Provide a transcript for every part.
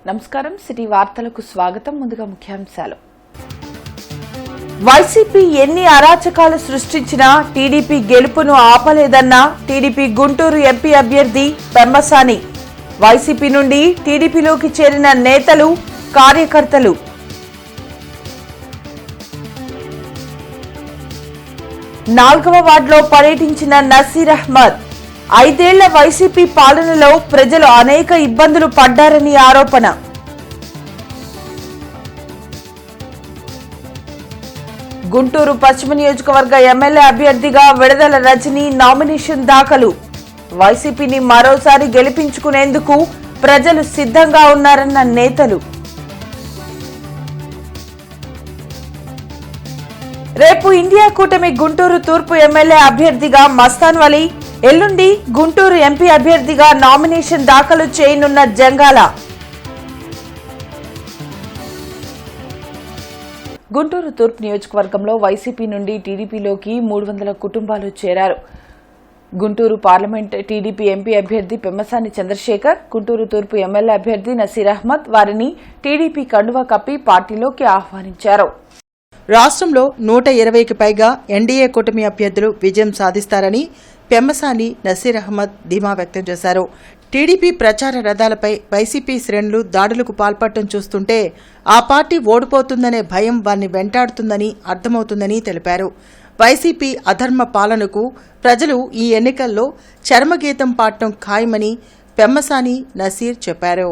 నమస్కారం సిటీ వార్తలకు స్వాగతం. ముందుగా ముఖ్యాంశాలు. వైసీపీ ఎన్ని అరాచకాలు సృష్టించినా టీడీపీ గెలుపును ఆపలేదన్న టీడీపీ గుంటూరు ఎంపీ అభ్యర్థి పెమ్మసాని. వైసీపీ నుండి టీడీపీలోకి చేరిన నేతలు, కార్యకర్తలు. నాల్గవ వార్డులో పర్యటించిన నసీర్ అహ్మద్. 5 ఏళ్ల వైసీపీ పాలనలో ప్రజలు అనేక ఇబ్బందులు పడ్డారని ఆరోపణ. గుంటూరు పశ్చిమ నియోజకవర్గ ఎమ్మెల్యే అభ్యర్థిగా విడదల రజని నామినేషన్ దాఖలు. వైసీపీని మరోసారి గెలిపించుకునేందుకు ప్రజలు సిద్ధంగా ఉన్నారన్న నేతలు. రేపు ఇండియా కూటమి గుంటూరు తూర్పు ఎమ్మెల్యే అభ్యర్థిగా మస్తాన్ వలీ, ఎల్లుండి గుంటూరు ఎంపీ అభ్యర్థిగా నామినేషన్ దాఖలు చేయనున్న జంగాల. గుంటూరు తూర్పు నియోజకవర్గంలో వైసీపీ నుండి టీడీపీలోకి 300 కుటుంబాలు చేరారు. గుంటూరు పార్లమెంట్ టీడీపీ ఎంపీ అభ్యర్థి పెమ్మసాని చంద్రశేఖర్, గుంటూరు తూర్పు ఎమ్మెల్యే అభ్యర్థి నసీర్ అహ్మద్ వారిని టీడీపీ కండువా కప్పి పార్టీలోకి ఆహ్వానించారు. రాష్ట్రంలో 120కి పైగా ఎన్డీఏ కూటమి అభ్యర్థులు విజయం సాధిస్తారని పెమ్మసాని, నసీర్ అహ్మద్ ధీమా వ్యక్తం చేశారు. టీడీపీ ప్రచార రథాలపై వైసీపీ శ్రేణులు దాడులకు పాల్పడటం చూస్తుంటే ఆ పార్టీ ఓడిపోతుందనే భయం వారిని వెంటాడుతుందని అర్థమవుతుందని తెలిపారు. వైసీపీ అధర్మ పాలనకు ప్రజలు ఈ ఎన్నికల్లో చర్మగీతం పాడటం ఖాయమని పెమ్మసాని, నసీర్ చెప్పారు.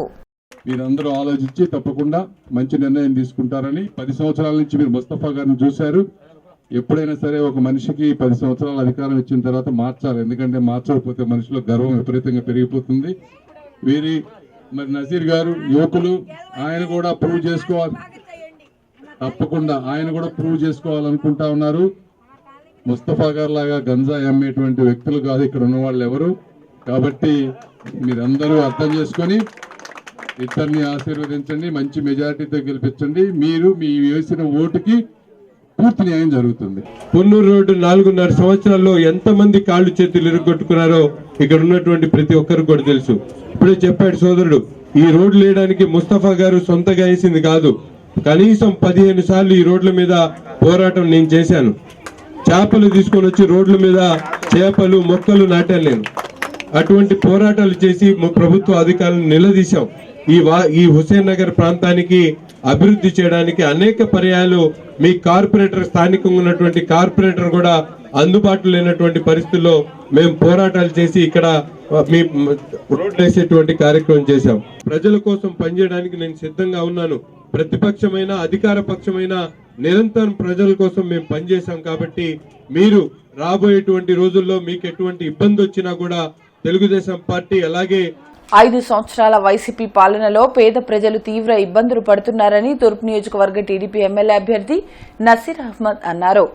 మీరందరూ ఆలోచించి తప్పకుండా మంచి నిర్ణయం తీసుకుంటారని. 10 సంవత్సరాల నుంచి మీరు ముస్తఫా గారిని చూశారు. ఎప్పుడైనా సరే ఒక మనిషికి 10 సంవత్సరాల అధికారం ఇచ్చిన తర్వాత మార్చాలి. ఎందుకంటే మార్చకపోతే మనిషిలో గర్వం విపరీతంగా పెరిగిపోతుంది. మరి నజీర్ గారు యువకులు, ఆయన కూడా ప్రూవ్ చేసుకోవాలి. తప్పకుండా ఆయన కూడా ప్రూవ్ చేసుకోవాలనుకుంటా ఉన్నారు. ముస్తఫా గారు లాగా గంజాయి అమ్మేటువంటి వ్యక్తులు కాదు ఇక్కడ ఉన్న వాళ్ళు ఎవరు. కాబట్టి మీరందరూ అర్థం చేసుకొని ఇద్దరిని ఆశీర్వదించండి, మంచి మెజారిటీతో గెలిపించండి. మీరు మీ వేసిన ఓటుకి పూర్తి న్యాయం జరుగుతుంది. పొన్నూరు రోడ్డు 4.5 సంవత్సరాల్లో ఎంతమంది కాళ్ళు చేతులు ఇరుగొట్టుకున్నారో ఇక్కడ ఉన్నటువంటి ప్రతి ఒక్కరికి కూడా తెలుసు. ఇప్పుడే చెప్పాడు సోదరుడు, ఈ రోడ్లు వేయడానికి ముస్తఫా గారు సొంతగా వేసింది కాదు. కనీసం 15 సార్లు ఈ రోడ్ల మీద పోరాటం నేను చేశాను. చేపలు తీసుకొని వచ్చి రోడ్ల మీద చేపలు, మొక్కలు నాటాను నేను. అటువంటి పోరాటాలు చేసి ప్రభుత్వ అధికారులను నిలదీశాం. ఈ హుసేన్ నగర్ ప్రాంతానికి అభివృద్ధి చేయడానికి అనేక పర్యాయాలు మీ కార్పొరేటర్, స్థానికంగా ఉన్నటువంటి కార్పొరేటర్ కూడా అందుబాటులో లేనటువంటి పరిస్థితుల్లో మేము పోరాటాలు చేసి ఇక్కడ మీ రోడ్లు వేసేటువంటి కార్యక్రమం చేశాం. ప్రజల కోసం పనిచేయడానికి నేను సిద్ధంగా ఉన్నాను. ప్రతిపక్షమైన, అధికార పక్షమైన నిరంతరం ప్రజల కోసం మేము పనిచేశాం. కాబట్టి మీరు రాబోయేటువంటి రోజుల్లో మీకు ఎటువంటి ఇబ్బంది వచ్చినా కూడా తెలుగుదేశం పార్టీ అలాగే 5 సంవత్సరాల వైసీపీ పాలనలో పేద ప్రజలు తీవ్ర ఇబ్బందులు పడుతున్నారని తూర్పు నియోజకవర్గ టీడీపీ ఎమ్మెల్యే అభ్యర్థి నసీర్ అహ్మద్ అన్నారు.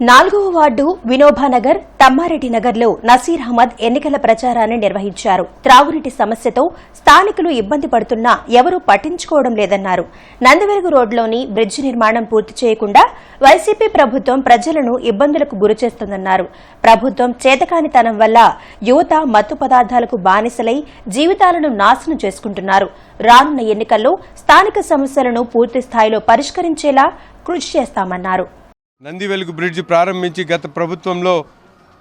4వ వార్డు వినోబానగర్, తమ్మారెడ్డి నగర్లో నసీర్ అహ్మద్ ఎన్నికల ప్రచారాన్ని నిర్వహించారు. త్రాగునీటి సమస్యతో స్థానికులు ఇబ్బంది పడుతున్నా ఎవరూ పట్టించుకోవడం లేదన్నారు. నందివెలుగు రోడ్లోని బ్రిడ్జి నిర్మాణం పూర్తి చేయకుండా వైసీపీ ప్రభుత్వం ప్రజలను ఇబ్బందులకు గురిచేస్తోందన్నారు. ప్రభుత్వం చేతకానితనం వల్ల యువత మత్తు పదార్థాలకు బానిసలై జీవితాలను నాశనం చేసుకుంటున్నారు. రానున్న ఎన్నికల్లో స్థానిక సమస్యలను పూర్తి స్థాయిలో పరిష్కరించేలా కృషి చేస్తామన్నారు. నందివెలుగు బ్రిడ్జి ప్రారంభించి గత ప్రభుత్వంలో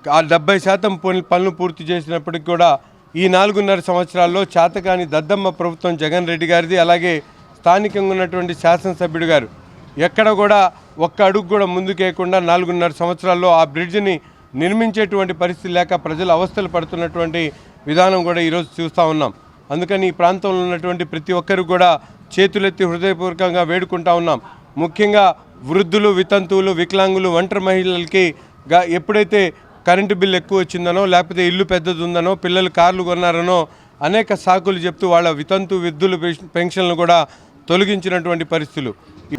70% పనులు పూర్తి చేసినప్పటికీ కూడా ఈ 4.5 సంవత్సరాల్లో చేతకాని దద్దమ్మ ప్రభుత్వం జగన్ రెడ్డి గారిది, అలాగే స్థానికంగా ఉన్నటువంటి శాసనసభ్యుడు గారు ఎక్కడ కూడా ఒక్క అడుగు కూడా ముందుకేయకుండా 4.5 సంవత్సరాల్లో ఆ బ్రిడ్జిని నిర్మించేటువంటి పరిస్థితి లేక ప్రజలు అవస్థలు పడుతున్నటువంటి విధానం కూడా ఈరోజు చూస్తూ ఉన్నాం. అందుకని ఈ ప్రాంతంలో ఉన్నటువంటి ప్రతి ఒక్కరు కూడా చేతులెత్తి హృదయపూర్వకంగా వేడుకుంటా ఉన్నాం. ముఖ్యంగా వృద్ధులు, వితంతువులు, వికలాంగులు, ఒంటరి మహిళలకి ఎప్పుడైతే కరెంటు బిల్లు ఎక్కువ వచ్చిందనో, లేకపోతే ఇల్లు పెద్దది ఉందనో, పిల్లలు కార్లు కొన్నారనో అనేక సాకులు చెప్తూ వాళ్ళ విద్యుల పెన్షన్లు కూడా తొలగించినటువంటి పరిస్థితులు.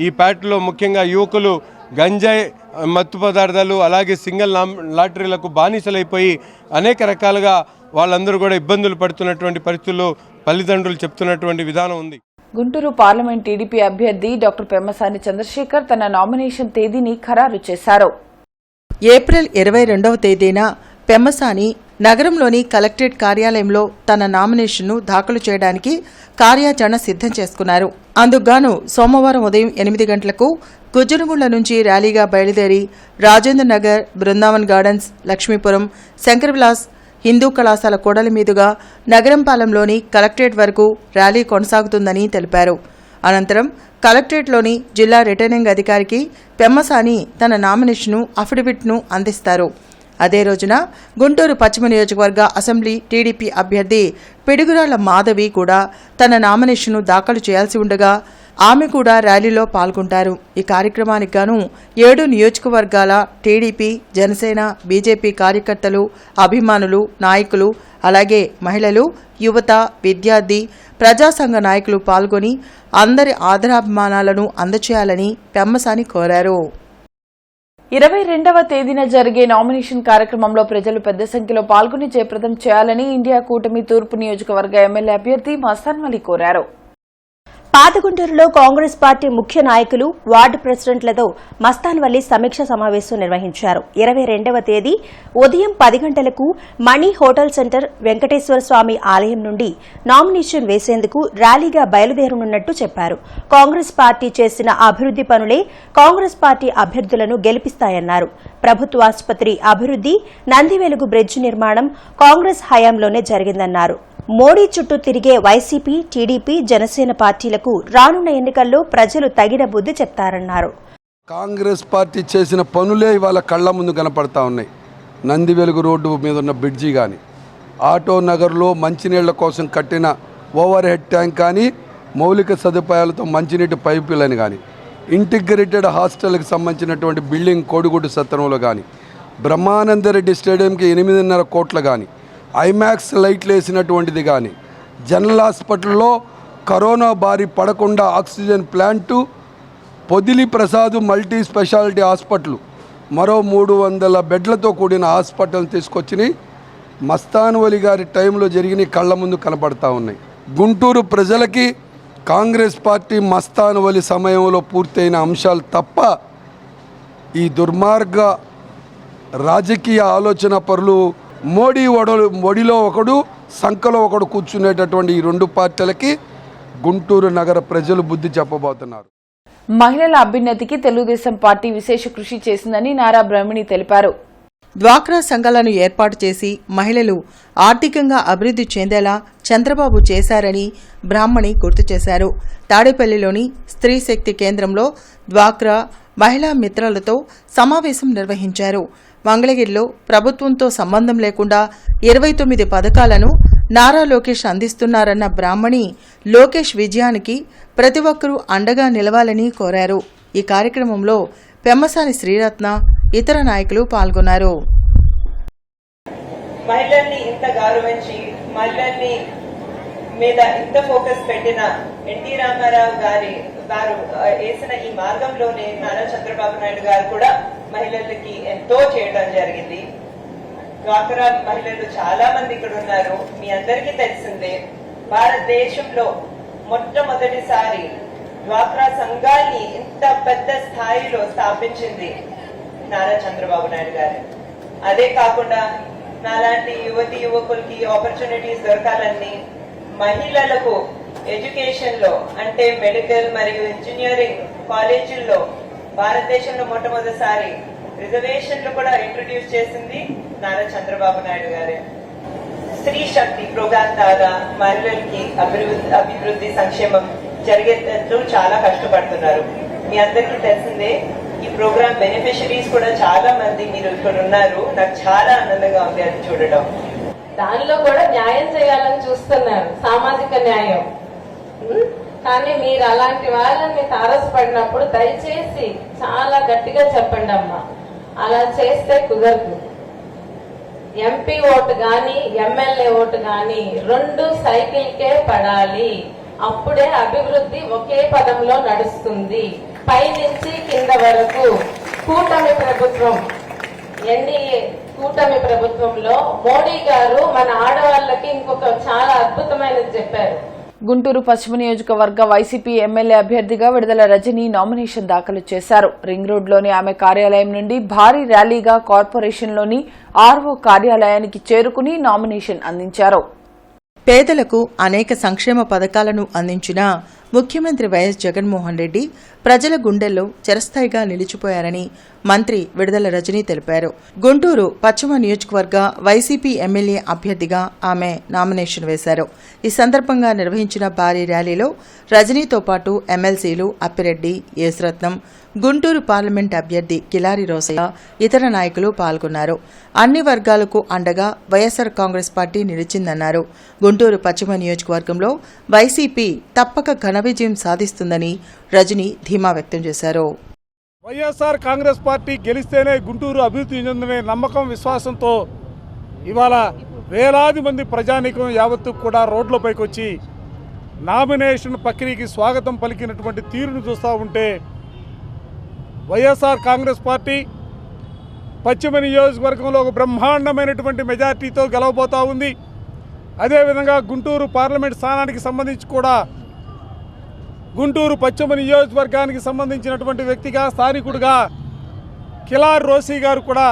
ఈ ప్యాట్లో ముఖ్యంగా యువకులు గంజాయి, మత్తు పదార్థాలు, అలాగే సింగిల్ లాటరీలకు బానిసలైపోయి అనేక రకాలుగా వాళ్ళందరూ కూడా ఇబ్బందులు పడుతున్నటువంటి పరిస్థితుల్లో తల్లిదండ్రులు చెప్తున్నటువంటి విధానం ఉంది. గుంటూరు పార్లమెంట్ టీడీపీ అభ్యర్థి డాక్టర్ పెమ్మసాని చంద్రశేఖర్ తన నామినేషన్ తేదీని ఖరారు చేశారు. ఏప్రిల్ 22వ తేదీన పెమ్మసాని నగరంలోని కలెక్టరేట్ కార్యాలయంలో తన నామినేషన్ను దాఖలు చేయడానికి కార్యాచరణ సిద్ధం చేసుకున్నారు. అందుకుగాను సోమవారం ఉదయం 8 గంటలకు గుజ్జనగుండ్ల నుంచి ర్యాలీగా బయలుదేరి రాజేంద్ర నగర్, బృందావన్ గార్డెన్స్, లక్ష్మీపురం, శంకర్విలాస్ హిందూ కళాశాల కూడలి మీదుగా నగరంపాలెంలోని కలెక్టరేట్ వరకు ర్యాలీ కొనసాగుతుందని తెలిపారు. అనంతరం కలెక్టరేట్లోని జిల్లా రిటర్నింగ్ అధికారికి పెమ్మసాని తన నామినేషన్ను అఫిడవిట్ను అందిస్తారు. అదే రోజున గుంటూరు పశ్చిమ నియోజకవర్గ అసెంబ్లీ టీడీపీ అభ్యర్థి పిడుగురాళ్ల మాధవి కూడా తన నామినేషన్ను దాఖలు చేయాల్సి ఉండగా ఆమె కూడా ర్యాలీలో పాల్గొంటారు. ఈ కార్యక్రమానికి గాను 7 నియోజకవర్గాల టీడీపీ, జనసేన, బీజేపీ కార్యకర్తలు, అభిమానులు, నాయకులు, అలాగే మహిళలు, యువత, విద్యార్థి, ప్రజాసంఘ నాయకులు పాల్గొని అందరి ఆదరాభిమానాలను అందచేయాలని పెమ్మసాని కోరారు. 22వ తేదీన జరిగే నామినేషన్ కార్యక్రమంలో ప్రజలు పెద్ద సంఖ్యలో పాల్గొని జయప్రదం చేయాలని ఇండియా కూటమి తూర్పు నియోజకవర్గ ఎమ్మెల్యే అభ్యర్థి మస్తాన్ వలి కోరారు. పాతగుంటూరులో కాంగ్రెస్ పార్టీ ముఖ్య నాయకులు, వార్డు ప్రెసిడెంట్లతో మస్తాన్ వల్లి సమీక్ష సమావేశం నిర్వహించారు. 22వ తేదీ ఉదయం 10 గంటలకు మణి హోటల్ సెంటర్ వెంకటేశ్వర స్వామి ఆలయం నుండి నామినేషన్ వేసేందుకు ర్యాలీగా బయలుదేరనున్నట్టు చెప్పారు. కాంగ్రెస్ పార్టీ చేసిన అభివృద్ది పనులే కాంగ్రెస్ పార్టీ అభ్యర్థులను గెలిపిస్తాయన్నారు. ప్రభుత్వ ఆసుపత్రి అభివృద్ది, నందివెలుగు బ్రిడ్జ్ నిర్మాణం కాంగ్రెస్ హయాంలోనే జరిగిందన్నారు. మోడీ చుట్టూ తిరిగే వైసీపీ, టీడీపీ, జనసేన పార్టీలకు రానున్న ఎన్నికల్లో ప్రజలు తగిన బుద్ధి చెప్తారన్నారు. కాంగ్రెస్ పార్టీ చేసిన పనులే ఇవాళ కళ్ల ముందు కనపడతా ఉన్నాయి. నందివెలుగు రోడ్డు మీద ఉన్న బ్రిడ్జి కానీ, ఆటో నగర్లో మంచినీళ్ల కోసం కట్టిన ఓవర్ హెడ్ ట్యాంక్ కానీ, మౌలిక సదుపాయాలతో మంచినీటి పైపులని కానీ, ఇంటిగ్రేటెడ్ హాస్టల్కి సంబంధించినటువంటి బిల్డింగ్ కోడిగుడ్డు సత్రంలో కానీ, బ్రహ్మానందరెడ్డి స్టేడియంకి 8.5 కోట్లు కానీ, ఐమాక్స్ లైట్లు వేసినటువంటిది కానీ, జనరల్ హాస్పిటల్లో కరోనా బారి పడకుండా oxygen plant, Podili Prasad multi speciality hospital, మరో 300 బెడ్లతో కూడిన హాస్పిటల్ తీసుకొచ్చి మస్తాన్ వలి గారి టైంలో జరిగిన కళ్ళ ముందు కనపడతా ఉన్నాయి. గుంటూరు ప్రజలకి కాంగ్రెస్ పార్టీ మస్తాన్ వలి సమయంలో పూర్తయిన అంశాలు తప్ప ఈ దుర్మార్గ రాజకీయ ఆలోచన పరులు మోడీలో ఒకడు, సంఖలో ఒకడు కూర్చునేటటువంటి ఈ 2 పార్టీలకి గుంటూరు నగర ప్రజలు బుద్ధి చెప్పబోతున్నారు. మహిళల అభ్యున్నతికి తెలుగుదేశం పార్టీ విశేష కృషి చేసిందని నారా బ్రహ్మణి తెలిపారు. డ్వాక్రా సంఘాలను ఏర్పాటు చేసి మహిళలు ఆర్థికంగా అభివృద్ధి చెందేలా చంద్రబాబు చేశారని బ్రాహ్మణి గుర్తు చేశారు. తాడేపల్లిలోని స్త్రీ శక్తి కేంద్రంలో డ్వాక్రా మహిళా మిత్రాలతో సమావేశం నిర్వహించారు. మంగళగిరిలో ప్రభుత్వంతో సంబంధం లేకుండా 29 పథకాలను నారా లోకేష్ అందిస్తున్నారన్న బ్రాహ్మణి లోకేష్ విజయానికి ప్రతి ఒక్కరూ అండగా నిలవాలని కోరారు. ఈ కార్యక్రమంలో పెమ్మసాని శ్రీరత్న, ఇతర నాయకులు పాల్గొన్నారు. మహిళల్ని ఇంత గౌరవించి మహిళల్ని మీద ఇంత ఫోకస్ పెట్టిన ఎన్టీ రామారావు గారు వేసిన ఈ మార్గంలోనే నారా చంద్రబాబు నాయుడు గారు కూడా మహిళలకి ఎంతో చేయడం జరిగింది. డ్వాక్రా మహిళలు చాలా మంది ఇక్కడ ఉన్నారు. మీ అందరికీ తెలిసిందే, భారతదేశంలో మొట్టమొదటిసారి డ్వాక్రా సంఘాన్ని ఇంత పెద్ద స్థాయిలో స్థాపించింది నారా చంద్రబాబు నాయుడు గారు. అదే కాకుండా నాలాంటి యువతి యువకులకి ఆపర్చునిటీస్ దొరకాలని, మహిళలకు ఎడ్యుకేషన్ లో అంటే మెడికల్ మరియు ఇంజనీరింగ్ కాలేజీల్లో భారతదేశంలో మొట్టమొదటిసారి రిజర్వేషన్లు కూడా ఇంట్రొడ్యూస్ చేసింది నారా చంద్రబాబు నాయుడు గారే. స్త్రీ శక్తి ప్రోగ్రాం ద్వారా మహిళలకి అభివృద్ధి సంక్షేమం జరిగేటట్లు చాలా కష్టపడుతున్నారు. మీ అందరికీ తెలిసిందే, ఈ ప్రోగ్రాం బెనిఫిషరీస్ కూడా చాలా మంది మీరు ఇక్కడ ఉన్నారు. నాకు చాలా ఆనందంగా ఉంది అది చూడటం. దానిలో కూడా న్యాయం చేయాలని చూస్తున్నారు, సామాజిక న్యాయం. కానీ మీరు అలాంటి వాళ్ళని తారసపడినప్పుడు దయచేసి చాలా గట్టిగా చెప్పండి అమ్మా, అలా చేస్తే కుదరదు. ఎంపీ ఓటు గాని ఎమ్మెల్యే ఓటు గాని 2 సైకిల్కే పడాలి. అప్పుడే అభివృద్ధి ఒకే పదంలో నడుస్తుంది. పైనుంచి కింద వరకు కూటమి ప్రభుత్వం, ఎన్డీఏ కూటమి ప్రభుత్వంలో మోడీ గారు మన ఆడవాళ్ళకి ఇంకొక చాలా అద్భుతమైనది చెప్పారు. గుంటూరు పశ్చిమ నియోజకవర్గ వైసీపీ ఎమ్మెల్యే అభ్యర్థిగా విడుదల రజని నామినేషన్ దాఖలు చేశారు. రింగ్ రోడ్లోని ఆమె కార్యాలయం నుండి భారీ ర్యాలీగా కార్పొరేషన్లోని ఆర్ఓ కార్యాలయానికి చేరుకుని నామినేషన్ అందించారు. పేదలకు అనేక సంక్షేమ పథకాలను అందించిన ముఖ్యమంత్రి వైఎస్ జగన్మోహన్ రెడ్డి ప్రజల గుండెల్లో చిరస్థాయిగా నిలిచిపోయారని మంత్రి విడుదల రజని తెలిపారు. గుంటూరు పశ్చిమ నియోజకవర్గ వైసీపీ ఎమ్మెల్యే అభ్యర్థిగా ఆమె నామినేషన్ వేశారు. ఈ సందర్భంగా నిర్వహించిన భారీ ర్యాలీలో రజనీతో పాటు ఎమ్మెల్సీలు అప్పిరెడ్డి, యేసురత్నం, గుంటూరు పార్లమెంట్ అభ్యర్థి కిలారి రోసయ్య, ఇతర నాయకులు పాల్గొన్నారు. అన్ని వర్గాలకు అండగా వైఎస్సార్ కాంగ్రెస్ పార్టీ నిలిచిందన్నారు. గుంటూరు పశ్చిమ నియోజకవర్గంలో వైసీపీ తప్పక ఘన విజయం సాధిస్తుందని రజని ధీమా వ్యక్తం చేశారు. వైఎస్ఆర్ కాంగ్రెస్ పార్టీ గెలిస్తేనే గుంటూరు అభివృద్ధి చెందనే నమ్మకం, విశ్వాసంతో ఇవాళ వేలాది మంది ప్రజానీకం యావత్తు కూడా రోడ్లపైకి వచ్చి నామినేషన్ ప్రక్రియకి స్వాగతం పలికినటువంటి తీరును చూస్తూ ఉంటే వైఎస్ఆర్ కాంగ్రెస్ పార్టీ పశ్చిమ నియోజకవర్గంలో ఒక బ్రహ్మాండమైనటువంటి మెజార్టీతో గెలవబోతూ ఉంది. అదేవిధంగా గుంటూరు పార్లమెంట్ స్థానానికి సంబంధించి కూడా గుంటూరు పశ్చిమ నియోజకవర్గానికి సంబంధించినటువంటి వ్యక్తిగా, స్థానికుడిగా కిలారి రోసీ గారు కూడా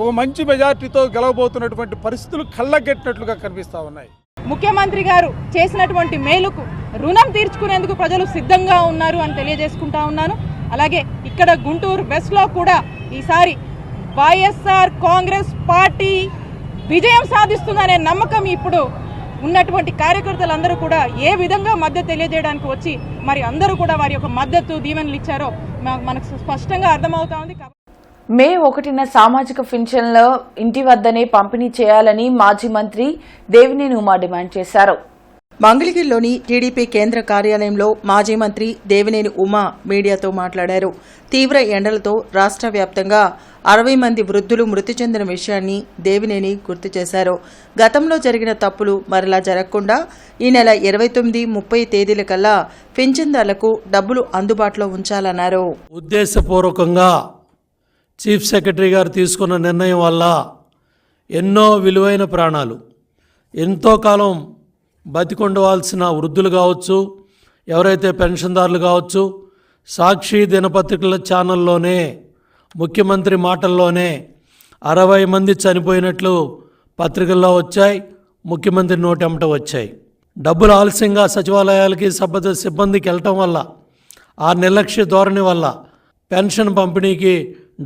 ఒక మంచి మెజార్టీతో గెలవబోతున్నటువంటి పరిస్థితులు కళ్ళగట్టినట్లుగా కనిపిస్తూ ఉన్నాయి. ముఖ్యమంత్రి గారు చేసినటువంటి మేలుకు రుణం తీర్చుకునేందుకు ప్రజలు సిద్ధంగా ఉన్నారు అని తెలియజేసుకుంటా ఉన్నాను. అలాగే ఇక్కడ గుంటూరు వెస్ట్లో కూడా ఈసారి వైఎస్ఆర్ కాంగ్రెస్ పార్టీ విజయం సాధిస్తుందనే నమ్మకం ఇప్పుడు ఉన్నటువంటి కార్యకర్తలందరూ కూడా ఏ విధంగా మద్దతు తెలియజేయడానికి వచ్చి మరి అందరూ కూడా వారి యొక్క మద్దతు దీవెనలు ఇచ్చారో మనకు స్పష్టంగా అర్థమవుతా ఉంది. మే 1న సామాజిక పింఛన్లు ఇంటి వద్దనే పంపిణీ చేయాలని మాజీ మంత్రి దేవినేని ఉమా డిమాండ్ చేశారు. మంగళగిరిలోని టీడీపీ కేంద్ర కార్యాలయంలో మాజీ మంత్రి దేవినేని ఉమా మీడియాతో మాట్లాడారు. తీవ్ర ఎండలతో రాష్ట్ర వ్యాప్తంగా 60 మంది వృద్ధులు మృతి చెందిన విషయాన్ని దేవినేని గుర్తు చేశారు. గతంలో జరిగిన తప్పులు మరలా జరగకుండా ఈ నెల 29, 30 తేదీలకల్లా పింఛన్దారులకు డబ్బులు అందుబాటులో ఉంచాలన్నారు. ఉద్దేశపూర్వకంగా చీఫ్ సెక్రటరీ గారు తీసుకున్న నిర్ణయం వల్ల ఎన్నో విలువైన ప్రాణాలు, ఎంతో కాలం బతికొండవలసిన వృద్ధులు కావచ్చు, ఎవరైతే పెన్షన్దారులు కావచ్చు, సాక్షి దినపత్రికల ఛానల్లోనే ముఖ్యమంత్రి మాటల్లోనే 60 మంది చనిపోయినట్లు పత్రికల్లో వచ్చాయి, ముఖ్యమంత్రి నోటెంట వచ్చాయి. డబ్బులు ఆలస్యంగా సచివాలయాలకి సిబ్బందికి వెళ్ళటం వల్ల, ఆ నిర్లక్ష్య ధోరణి వల్ల పెన్షన్ పంపిణీకి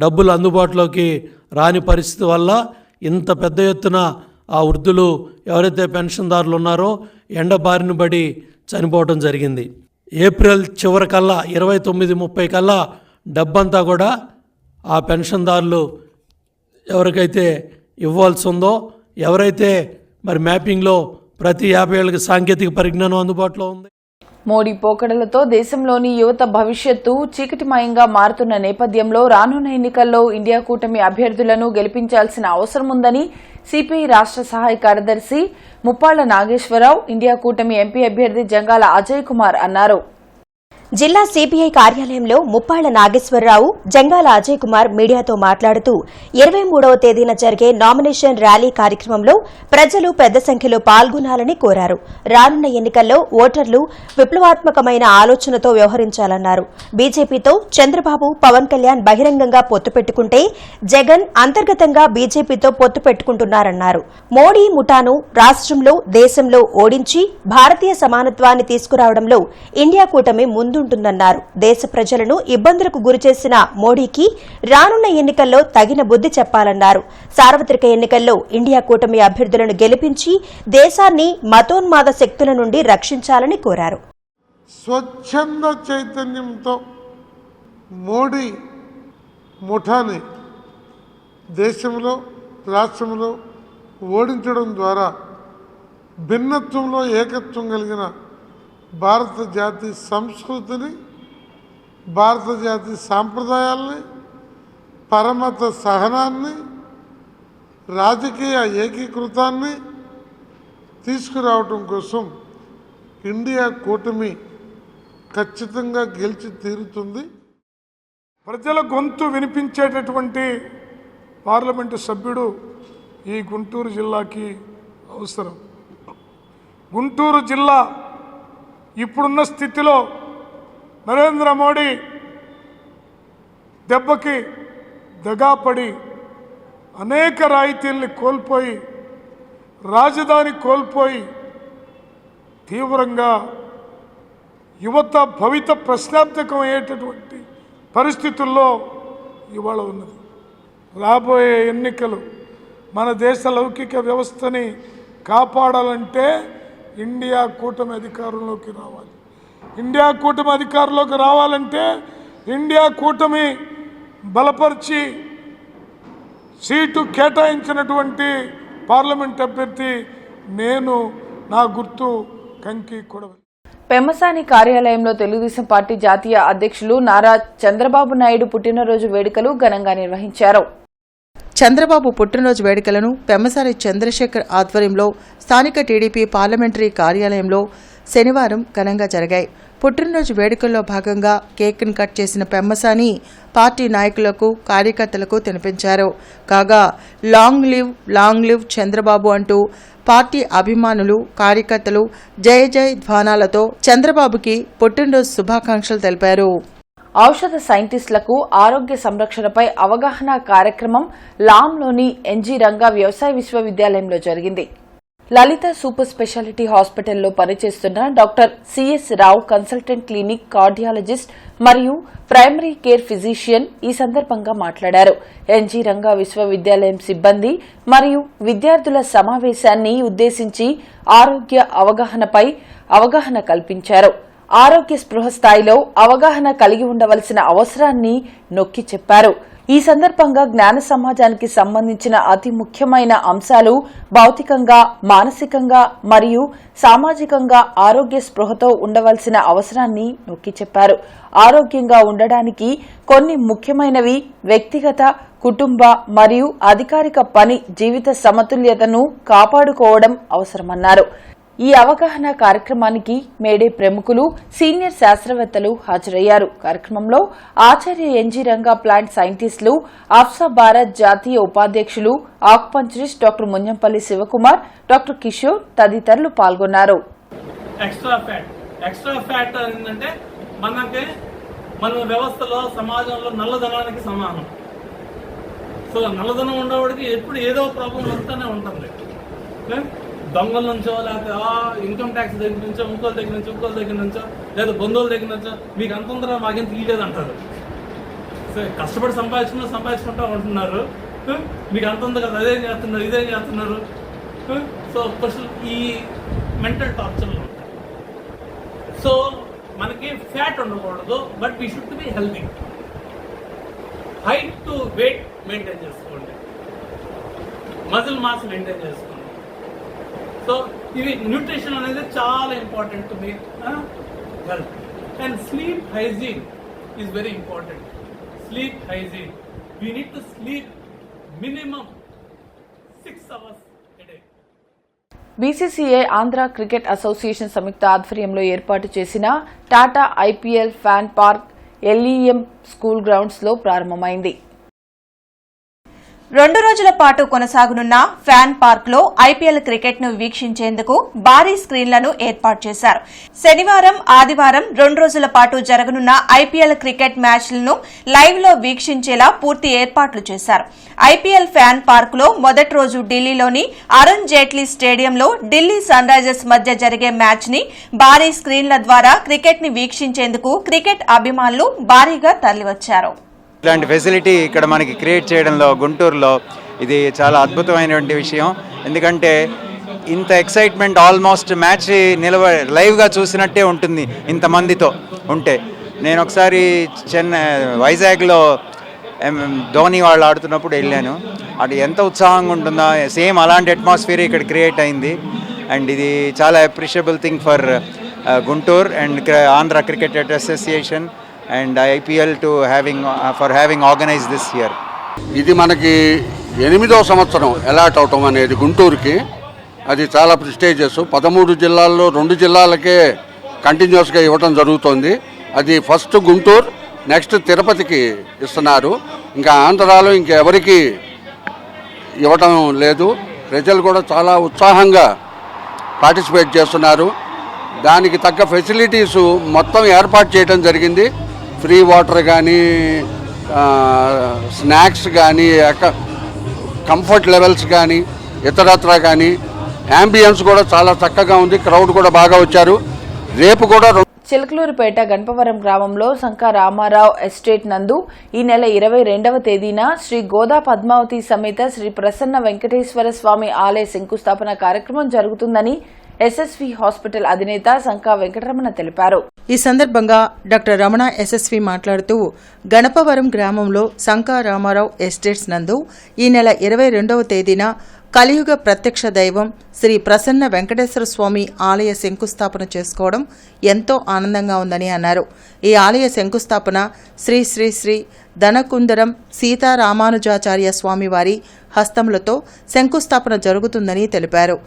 డబ్బులు అందుబాటులోకి రాని పరిస్థితి వల్ల ఇంత పెద్ద ఎత్తున ఆ వృద్ధులు ఎవరైతే పెన్షన్దారులు ఉన్నారో ఎండ బారిన పడి చనిపోవడం జరిగింది. ఏప్రిల్ చివరికల్లా 29, 30 కల్లా డబ్బంతా కూడా ఆ పెన్షన్దారులు ఎవరికైతే ఇవ్వాల్సి ఉందో, ఎవరైతే మరి మ్యాపింగ్లో ప్రతి 50 ఏళ్ళకి సాంకేతిక పరిజ్ఞానం అందుబాటులో ఉంది. మోడీ పోకడలతో దేశంలోని యువత భవిష్యత్తు చీకటిమయంగా మారుతున్న నేపథ్యంలో రానున్న ఎన్నికల్లో ఇండియా కూటమి అభ్యర్థులను గెలిపించాల్సిన అవసరం ఉందని సిపిఐ రాష్ట్ర సహాయ కార్యదర్శి ముప్పాళ్ల నాగేశ్వరరావు, ఇండియా కూటమి ఎంపీ అభ్యర్థి జంగాల అజయ్ కుమార్ అన్నారు. జిల్లా సిపిఐ కార్యాలయంలో ముప్పాళ్ల నాగేశ్వరరావు, జంగాల అజయ్ కుమార్ మీడియాతో మాట్లాడుతూ 23వ తేదీన జరిగే నామినేషన్ ర్యాలీ కార్యక్రమంలో ప్రజలు పెద్ద సంఖ్యలో పాల్గొనాలని కోరారు. రానున్న ఎన్నికల్లో ఓటర్లు విప్లవాత్మకమైన ఆలోచనతో వ్యవహరించాలన్నారు. బీజేపీతో చంద్రబాబు, పవన్ కళ్యాణ్ బహిరంగంగా పొత్తు పెట్టుకుంటే జగన్ అంతర్గతంగా బీజేపీతో పొత్తు పెట్టుకుంటున్నారన్నారు. మోడీ ముఠాను రాష్ట్రంలో, దేశంలో ఓడించి భారతీయ సమానత్వాన్ని తీసుకురావడంలో ఇండియా కూటమి ముందుంటుందన్నారు. దేశ ప్రజలను ఇబ్బందులకు గురిచేసిన మోడీకి రానున్న ఎన్నికల్లో తగిన బుద్ధి చెప్పాలన్నారు. సార్వత్రిక ఎన్నికల్లో ఇండియా కూటమి అభ్యర్థులను గెలిపించి దేశాన్ని మతోన్మాద శక్తుల నుండి రక్షించాలని కోరారు. స్వచ్ఛంద చైతన్యంతో మోడీ ముఠాని దేశంలో, రాష్ట్రంలో ఓడించడం ద్వారా భిన్నత్వంలో ఏకత్వం కలిగిన భారత జాతి సంస్కృతిని, భారత జాతి సాంప్రదాయాల్ని, పరమత సహనాన్ని, రాజకీయ ఏకీకృతాన్ని తీసుకురావటం కోసం ఇండియా కూటమి ఖచ్చితంగా గెలిచి తీరుతుంది. ప్రజల గొంతు వినిపించేటటువంటి పార్లమెంటు సభ్యుడు ఈ గుంటూరు జిల్లాకి అవసరం. గుంటూరు జిల్లా ఇప్పుడున్న స్థితిలో నరేంద్ర మోడీ దెబ్బకి దగాపడి అనేక రాయితీల్ని కోల్పోయి రాజధాని కోల్పోయి తీవ్రంగా యువత భవిత ప్రశ్నార్థకం అయ్యేటటువంటి పరిస్థితుల్లో ఇవాళ ఉన్నది. రాబోయే ఎన్నికలు మన దేశ లౌకిక వ్యవస్థని కాపాడాలంటే ఇండియా కూటమి అధికారంలోకి రావాలి. ఇండియా కూటమి అధికారంలోకి రావాలంటే ఇండియా కూటమి బలపరిచి సీటు కేటాయించినటువంటి పార్లమెంట్ అభ్యర్థి నేను, నా గుర్తు కంకి కొడవలి. పెమ్మసాని కార్యాలయంలో తెలుగుదేశం పార్టీ జాతీయ అధ్యక్షులు నారా చంద్రబాబు నాయుడు పుట్టినరోజు వేడుకలు ఘనంగా నిర్వహించారు. చంద్రబాబు పుట్టినరోజు వేడుకలను పెమ్మసాని చంద్రశేఖర్ ఆధ్వర్యంలో స్థానిక టీడీపీ పార్లమెంటరీ కార్యాలయంలో శనివారం ఘనంగా జరిగాయి. పుట్టినరోజు వేడుకల్లో భాగంగా కేక్ను కట్ చేసిన పెమ్మసాని పార్టీ నాయకులకు కార్యకర్తలకు తినిపించారు. కాగా లాంగ్ లివ్ చంద్రబాబు అంటూ పార్టీ అభిమానులు కార్యకర్తలు జయ జయ ధ్వానాలతో చంద్రబాబుకి పుట్టినరోజు శుభాకాంక్షలు తెలిపారు. ఔషధ సైంటిస్టులకు ఆరోగ్య సంరక్షణపై అవగాహన కార్యక్రమం లాంలోని ఎన్జీ రంగా వ్యవసాయ విశ్వవిద్యాలయంలో జరిగింది. లలిత సూపర్ స్పెషాలిటీ హాస్పిటల్లో పనిచేస్తున్న డాక్టర్ సిఎస్ రావు కన్సల్టెంట్ క్లినిక్ కార్డియాలజిస్ట్ మరియు ప్రైమరీ కేర్ ఫిజిషియన్ ఈ సందర్భంగా మాట్లాడారు. ఎన్జీ రంగా విశ్వవిద్యాలయం సిబ్బంది మరియు విద్యార్థుల సమావేశాన్ని ఉద్దేశించి ఆరోగ్య అవగాహనపై అవగాహన కల్పించారు. ఆరోగ్య స్పృహ స్థాయిలో అవగాహన కలిగి ఉండవలసిన అవసరాన్ని నొక్కి చెప్పారు. ఈ సందర్భంగా జ్ఞాన సమాజానికి సంబంధించిన అతి ముఖ్యమైన అంశాలు భౌతికంగా, మానసికంగా మరియు సామాజికంగా ఆరోగ్య స్పృహతో ఉండవలసిన అవసరాన్ని నొక్కి చెప్పారు. ఆరోగ్యంగా ఉండడానికి కొన్ని ముఖ్యమైనవి వ్యక్తిగత, కుటుంబ మరియు అధికారిక పని జీవిత సమతుల్యతను కాపాడుకోవడం అవసరమన్నారు. ఈ అవగాహన కార్యక్రమానికి మేడే ప్రముఖులు, సీనియర్ శాస్త్రవేత్తలు హాజరయ్యారు. కార్యక్రమంలో ఆచార్య ఎన్జీ రంగా ప్లాంట్ సైంటిస్టులు, ఆఫ్సా భారత్ జాతీయ ఉపాధ్యక్షులు, ఆక్యుపంచరిస్ట్ డాక్టర్ మున్యంపల్లి శివకుమార్, డాక్టర్ కిషోర్ తదితరులు పాల్గొన్నారు. ఎక్స్ట్రా ఫ్యాట్ ఏంటంటే మన వ్యవస్థలో సమాజంలో నల్లధనానికి సమానం. సో నల్లధనం ఉండేవాడికి ఎప్పుడు ఏదో ప్రాబ్లం వస్తూనే ఉంటుంది. దొంగల నుంచో లేకపోతే ఇన్కమ్ ట్యాక్స్ దగ్గర నుంచో ఇంకోళ్ళ దగ్గర నుంచో లేదా బంధువుల దగ్గర నుంచో మీకు అంత ఉందరా మాకేం తీయలేదు అంటారు. సో కష్టపడి సంపాదించుకుంటా ఉంటున్నారు. మీకు అంత ఉంది కదా, అదేం చేస్తున్నారు, ఇదేం చేస్తున్నారు. సో క్వశ్చన్ ఈ మెంటల్ టార్చర్లు ఉంటాయి. సో మనకి ఫ్యాట్ ఉండకూడదు, but we should be healthy. Height to weight maintain చేసుకోండి, మజిల్ మాస్ మెయింటైన్ చేసుకోండి. సో ఇవి న్యూట్రిషన్ అనేది చాలా important to me health. And sleep hygiene is very important. Sleep hygiene, we need to sleep minimum 6 hours a day. BCCI Andhra cricket association సంయుక్త ఆధ్వర్యంలో ఏర్పాటు చేసిన Tata IPL fan park LEM school grounds లో ప్రారంభమైంది. 2 రోజుల పాటు కొనసాగనున్న ఫ్యాన్ పార్క్ లో IPL cricket ను వీక్షించేందుకు భారీ స్క్రీన్లను ఏర్పాటు చేశారు. శనివారం, ఆదివారం 2 రోజుల పాటు జరగనున్న ఐపీఎల్ క్రికెట్ మ్యాచ్లను లైవ్ లో వీక్షించేలా పూర్తి ఏర్పాట్లు చేశారు. ఐపీఎల్ ఫ్యాన్ పార్క్ లో మొదటి రోజు ఢిల్లీలోని అరుణ్ జైట్లీ స్టేడియంలో ఢిల్లీ సన్ రైజర్స్ మధ్య జరిగే మ్యాచ్ ని భారీ స్క్రీన్ల ద్వారా క్రికెట్ ని వీక్షించేందుకు క్రికెట్ అభిమానులు భారీగా తరలివచ్చారు. ఇలాంటి ఫెసిలిటీ ఇక్కడ మనకి క్రియేట్ చేయడంలో గుంటూరులో ఇది చాలా అద్భుతమైనటువంటి విషయం. ఎందుకంటే ఇంత ఎక్సైట్మెంట్ ఆల్మోస్ట్ మ్యాచ్ లైవ్గా చూసినట్టే ఉంటుంది ఇంతమందితో ఉంటే. నేను ఒకసారి వైజాగ్లో ధోని వాళ్ళు ఆడుతున్నప్పుడు వెళ్ళాను. అది ఎంత ఉత్సాహంగా ఉంటుందో సేమ్ అలాంటి అట్మాస్ఫియర్ ఇక్కడ క్రియేట్ అయింది. అండ్ ఇది చాలా appreciable thing for Guntur and Andhra cricket association and IPL to having organized this year. ఇది మనకి 8వ సంవత్సరం అలాట్ అవటం అనేది గుంటూరుకి అది చాలా ప్రెస్టీజియస్. 13 జిల్లాల్లో 2 జిల్లాలకే కంటిన్యూస్గా ఇవ్వటం జరుగుతుంది. అది ఫస్ట్ గుంటూరు, నెక్స్ట్ తిరుపతికి ఇస్తున్నారు. ఇంకా ఆంధ్రాలో ఇంకెవరికి ఇవ్వటం లేదు. ప్రజలు కూడా చాలా ఉత్సాహంగా పార్టిసిపేట్ చేస్తున్నారు. దానికి తగ్గ ఫెసిలిటీస్ మొత్తం ఏర్పాటు చేయడం జరిగింది. ఫ్రీ వాటర్ కానీ, స్నాక్స్ కానీ, కంఫర్ట్ లెవెల్స్ కానీ, ఇతరత్ర కానీ, యాంబియన్స్ కూడా చాలా చక్కగా ఉంది. క్రౌడ్ కూడా బాగా వచ్చారు. రేపు కూడా చిలకలూరుపేట గణపవరం గ్రామంలో సంకా రామారావు ఎస్టేట్ నందు ఈ నెల 22వ తేదీన శ్రీ గోదా పద్మావతి సమేత శ్రీ ప్రసన్న వెంకటేశ్వర స్వామి ఆలయ శంకుస్థాపన కార్యక్రమం జరుగుతుందని ఎస్ఎస్వి హాస్పిటల్ అధినేత సంకా వెంకటరమణ తెలిపారు. ఈ సందర్భంగా డాక్టర్ రమణ ఎస్ఎస్వి మాట్లాడుతూ గణపవరం గ్రామంలో సంకా రామారావు ఎస్టేట్స్ నందు ఈ నెల 22వ తేదీన కలియుగ ప్రత్యక్ష దైవం శ్రీ ప్రసన్న వెంకటేశ్వర స్వామి ఆలయ శంకుస్థాపన చేసుకోవడం ఎంతో ఆనందంగా ఉందని అన్నారు. ఈ ఆలయ శంకుస్థాపన శ్రీ శ్రీ శ్రీ ధనకుందరం సీతారామానుజాచార్య స్వామివారి హస్తములతో శంకుస్థాపన జరుగుతుందని తెలిపారు.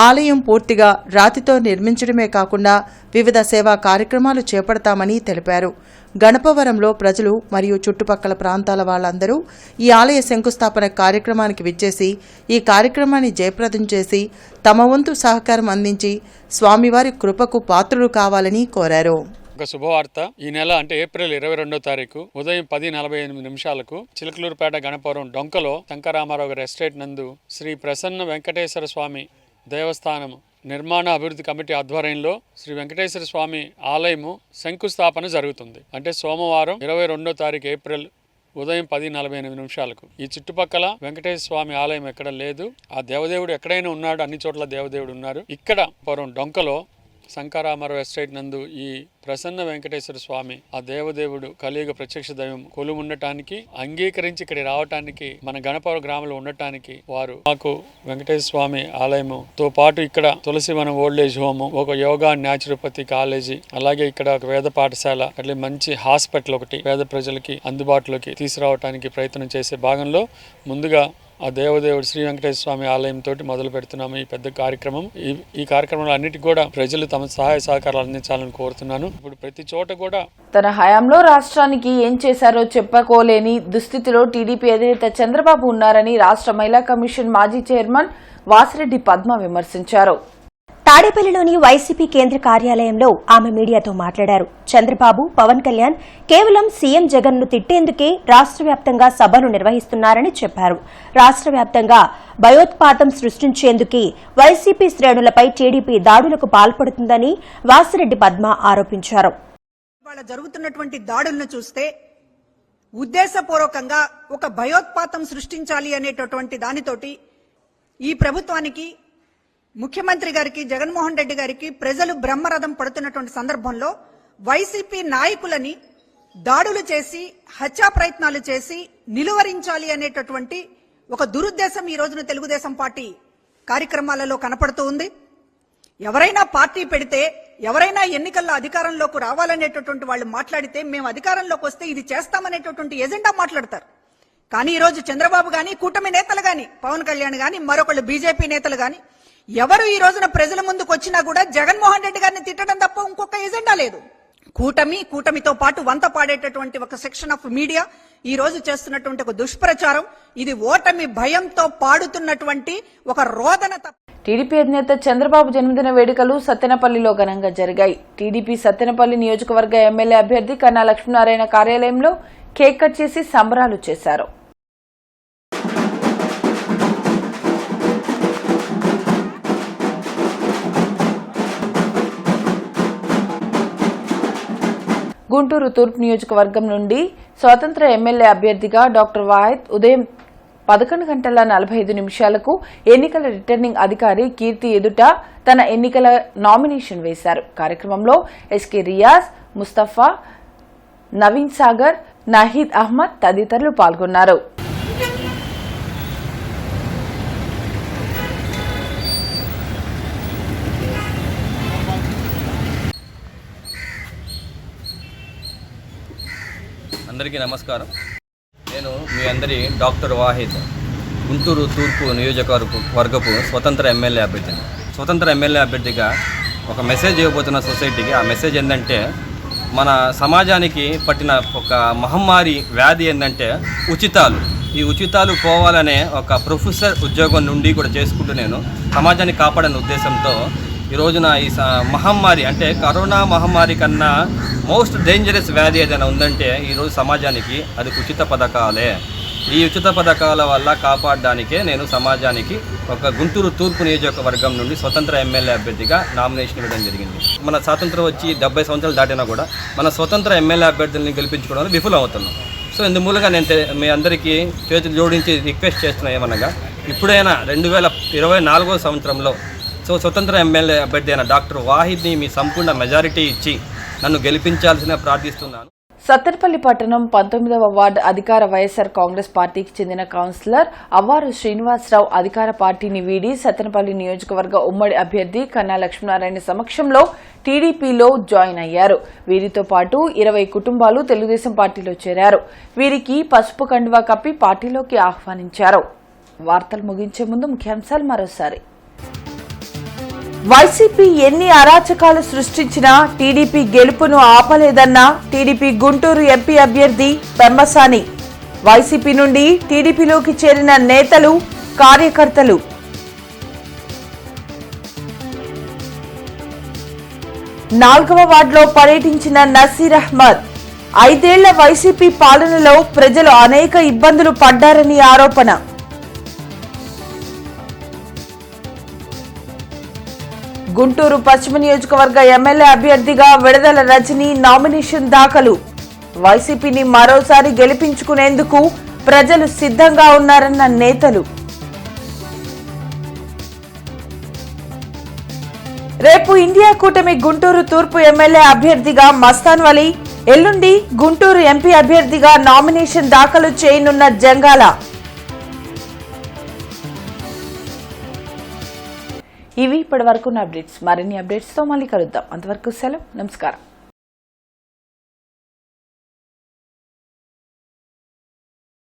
ఆలయం పూర్తిగా రాతితో నిర్మించడమే కాకుండా వివిధ సేవా కార్యక్రమాలు చేపడతామని తెలిపారు. గణపవరంలో ప్రజలు మరియు చుట్టుపక్కల ప్రాంతాల వాళ్ళందరూ ఈ ఆలయ శంకుస్థాపన కార్యక్రమానికి విచ్చేసి ఈ కార్యక్రమాన్ని జయప్రదం చేసి తమ వంతు సహకారం అందించి స్వామివారి కృపకు పాత్రులు కావాలని కోరారు. ఒక శుభవార్త. ఈ నెల అంటే ఏప్రిల్ 22వ తారీఖు ఉదయం 10:48 చిలకలూరుపేట గణపవరం డొంకలో శంకరామారావు గారి ఎస్టేట్ నందు శ్రీ ప్రసన్న వెంకటేశ్వర స్వామి దేవస్థానం నిర్మాణ అభివృద్ధి కమిటీ ఆధ్వర్యంలో శ్రీ వెంకటేశ్వర స్వామి ఆలయము శంకుస్థాపన జరుగుతుంది. అంటే సోమవారం 22వ తారీఖు ఏప్రిల్ ఉదయం 10:48 ఈ చుట్టుపక్కల వెంకటేశ్వర స్వామి ఆలయం ఎక్కడ లేదు. ఆ దేవదేవుడు ఎక్కడైనా ఉన్నాడు, అన్ని చోట్ల దేవదేవుడు ఉన్నారు. ఇక్కడ పూర్వం డొంకలో శంకరామారావు ఎస్టేట్ నందు ఈ ప్రసన్న వెంకటేశ్వర స్వామి ఆ దేవదేవుడు కలియుగ ప్రత్యక్ష దైవం కొలు ఉండటానికి అంగీకరించి ఇక్కడ రావటానికి మన గణపవరం గ్రామంలో ఉండటానికి వారు మాకు వెంకటేశ్వర స్వామి ఆలయముతో పాటు ఇక్కడ తులసివనం ఓల్డ్ ఏజ్ హోమ్, ఒక యోగా న్యాచురోపతి కాలేజీ, అలాగే ఇక్కడ ఒక వేద పాఠశాల, అట్లే మంచి హాస్పిటల్ ఒకటి పేద ప్రజలకి అందుబాటులోకి తీసుకురావడానికి ప్రయత్నం చేసే భాగంలో ముందుగా ఆ దేవదేవుడు శ్రీ వెంకటేశ్వర స్వామి ఆలయంతో మొదలు పెడుతున్నాము ఈ పెద్ద కార్యక్రమం. ఈ కార్యక్రమంలో అన్నిటికీ కూడా ప్రజలు తమ సహాయ సహకారాలు అందించాలని కోరుతున్నాను. ఇప్పుడు ప్రతి చోట కూడా తన హయాంలో రాష్ట్రానికి ఏం చేశారో చెప్పుకోలేని దుస్థితిలో టీడీపీ అధినేత చంద్రబాబు ఉన్నారని రాష్ట్ర మహిళా కమిషన్ మాజీ చైర్మన్ వాసిరెడ్డి పద్మ విమర్శించారు. తాడేపల్లిలోని వైసీపీ కేంద్ర కార్యాలయంలో ఆమె మీడియాతో మాట్లాడారు. చంద్రబాబు, పవన్ కళ్యాణ్ కేవలం సీఎం జగన్ ను తిట్టేందుకే రాష్ట్ర వ్యాప్తంగా సభలు నిర్వహిస్తున్నారని చెప్పారు. రాష్ట్ర వ్యాప్తంగా భయోత్పాతం సృష్టించేందుకే వైసీపీ శ్రేణులపై టీడీపీ దాడులకు పాల్పడుతుందని వాసిరెడ్డి పద్మ ఆరోపించారు. జరుగుతున్నటువంటి దాడులను చూస్తే ఉద్దేశపూర్వకంగా ఒక భయోత్పాతం సృష్టించాలి అనేటటువంటి దానితోటి ఈ ప్రభుత్వానికి, ముఖ్యమంత్రి గారికి, జగన్మోహన్ రెడ్డి గారికి ప్రజలు బ్రహ్మరథం పడుతున్నటువంటి సందర్భంలో వైసీపీ నాయకులని దాడులు చేసి హత్యా ప్రయత్నాలు చేసి నిలువరించాలి అనేటటువంటి ఒక దురుద్దేశం ఈ రోజున తెలుగుదేశం పార్టీ కార్యక్రమాలలో కనపడుతూ ఉంది. ఎవరైనా పార్టీ పెడితే, ఎవరైనా ఎన్నికల్లో అధికారంలోకి రావాలనేటటువంటి వాళ్ళు మాట్లాడితే మేము అధికారంలోకి వస్తే ఇది చేస్తామనేటటువంటి ఎజెండా మాట్లాడతారు. కానీ ఈ రోజు చంద్రబాబు గాని, కూటమి నేతలు గాని, పవన్ కళ్యాణ్ గాని, మరొకళ్ళు బీజేపీ నేతలు గాని ఎవరు ఈ రోజున ప్రజల ముందుకు వచ్చినా కూడా జగన్మోహన్ రెడ్డి గారిని తిట్టడం తప్ప ఇంకొక ఎజెండా లేదు. కూటమితో పాటు వంత పాడేటటువంటి ఒక సెక్షన్ ఆఫ్ మీడియా ఈ రోజు చేస్తున్నటువంటి ఒక దుష్ప్రచారం, ఇది ఓటమి భయంతో పాడుతున్నటువంటి ఒక రోదన. టీడీపీ అధినేత చంద్రబాబు జన్మదిన వేడుకలు సత్తెనపల్లిలో ఘనంగా జరిగాయి. టీడీపీ సత్తెనపల్లి నియోజకవర్గ ఎమ్మెల్యే అభ్యర్థి కన్నా లక్ష్మీనారాయణ కార్యాలయంలో కేక్ కట్ చేసి సంబరాలు చేశారు. గుంటూరు తూర్పు నియోజకవర్గం నుండి స్వతంత్ర ఎమ్మెల్యే అభ్యర్థిగా డాక్టర్ వాహిద్ ఉదయం 11:45 ఎన్నికల రిటర్నింగ్ అధికారి కీర్తి ఎదుట తన ఎన్నికల నామినేషన్ వేశారు. కార్యక్రమంలో ఎస్కే రియాజ్, ముస్తఫా, నవీన్ సాగర్, నాహీద్ అహ్మద్ తదితరులు పాల్గొన్నారు. అందరికీ నమస్కారం. నేను మీ అందరి డాక్టర్ వాహిద్, గుంటూరు తూర్పు నియోజకవర్గపు స్వతంత్ర ఎమ్మెల్యే అభ్యర్థిని. స్వతంత్ర ఎమ్మెల్యే అభ్యర్థిగా ఒక మెసేజ్ ఇవ్వబోతున్న సొసైటీకి. ఆ మెసేజ్ ఏంటంటే, మన సమాజానికి పట్టిన ఒక మహమ్మారి వ్యాధి ఏంటంటే ఉచితాలు. ఈ ఉచితాలు పోవాలనే ఒక ప్రొఫెసర్ ఉద్యోగం నుండి కూడా చేసుకుంటూ నేను సమాజాన్ని కాపాడనే ఉద్దేశంతో ఈ రోజున ఈ మహమ్మారి అంటే కరోనా మహమ్మారి కన్నా మోస్ట్ డేంజరస్ వ్యాధి ఏదైనా ఉందంటే ఈరోజు సమాజానికి అది ఉచిత పథకాలే. ఈ ఉచిత పథకాల వల్ల కాపాడడానికే నేను సమాజానికి ఒక గుంటూరు తూర్పు నియోజకవర్గం నుండి స్వతంత్ర ఎమ్మెల్యే అభ్యర్థిగా నామినేషన్ ఇవ్వడం జరిగింది. మన స్వాతంత్రం వచ్చి 70 సంవత్సరాలు దాటినా కూడా మన స్వతంత్ర ఎమ్మెల్యే అభ్యర్థుల్ని గెలిపించుకోవడంలో విఫలం అవుతున్నాం. సో ఇందుమూలంగా నేను మీ అందరికీ చేతులు జోడించి రిక్వెస్ట్ చేస్తున్నా ఏమనగా ఇప్పుడైనా 2024 సంవత్సరంలో స్వతంత్ర ఎమ్మెల్యే అభ్యర్థి అయిన డాక్టర్ వాహిద్ని మీ సంపూర్ణ మెజారిటీ ఇచ్చి నన్ను గెలిపించాల్సిన ప్రార్థిస్తున్నాను. సత్తెనపల్లి పట్టణం 19వ వార్డు అధికార వైఎస్ఆర్ కాంగ్రెస్ పార్టీకి చెందిన కౌన్సిలర్ అవ్వారు శ్రీనివాసరావు అధికార పార్టీని వీడి సత్తెనపల్లి నియోజకవర్గ ఉమ్మడి అభ్యర్థి కన్నా లక్ష్మీనారాయణ సమక్షంలో టీడీపీలో జాయిన్ అయ్యారు. వీరితో పాటు 20 కుటుంబాలు తెలుగుదేశం పార్టీలో చేరారు. వీరికి పసుపు కండువా కప్పి పార్టీలోకి ఆహ్వానించారు. వార్తలు ముగించే ముందు ముఖ్యాంశాలు మరోసారి. వైసీపీ ఎన్ని అరాచకాలు సృష్టించినా టీడీపీ గెలుపును ఆపలేదన్న టీడీపీ గుంటూరు ఎంపీ అభ్యర్థి పెమ్మసాని. వైసీపీ నుండి టీడీపీలోకి చేరిన నేతలు, కార్యకర్తలు. నాలుగవ వార్డులో పర్యటించిన నసీర్ అహ్మద్. 5 ఏళ్ల వైసీపీ పాలనలో ప్రజలు అనేక ఇబ్బందులు పడ్డారని ఆరోపణ. గుంటూరు పశ్చిమ నియోజకవర్గ ఎమ్మెల్యే అభ్యర్థిగా విడుదల రజని నామినేషన్ దాఖలు. వైసీపీని మరోసారి గెలిపించుకునేందుకు ప్రజలు సిద్ధంగా ఉన్నారన్న నేతలు. రేపు ఇండియా కూటమి గుంటూరు తూర్పు ఎమ్మెల్యే అభ్యర్థిగా మస్తాన్ వలి, ఎల్లుండి గుంటూరు ఎంపీ అభ్యర్థిగా నామినేషన్ దాఖలు చేయనున్న జంగాల. ఇవి ఇప్పటి వరకు అప్డేట్స్. మరిన్ని అప్డేట్స్ తో మళ్ళీ కలుద్దాం. అంతవరకు సెలవు, నమస్కారం.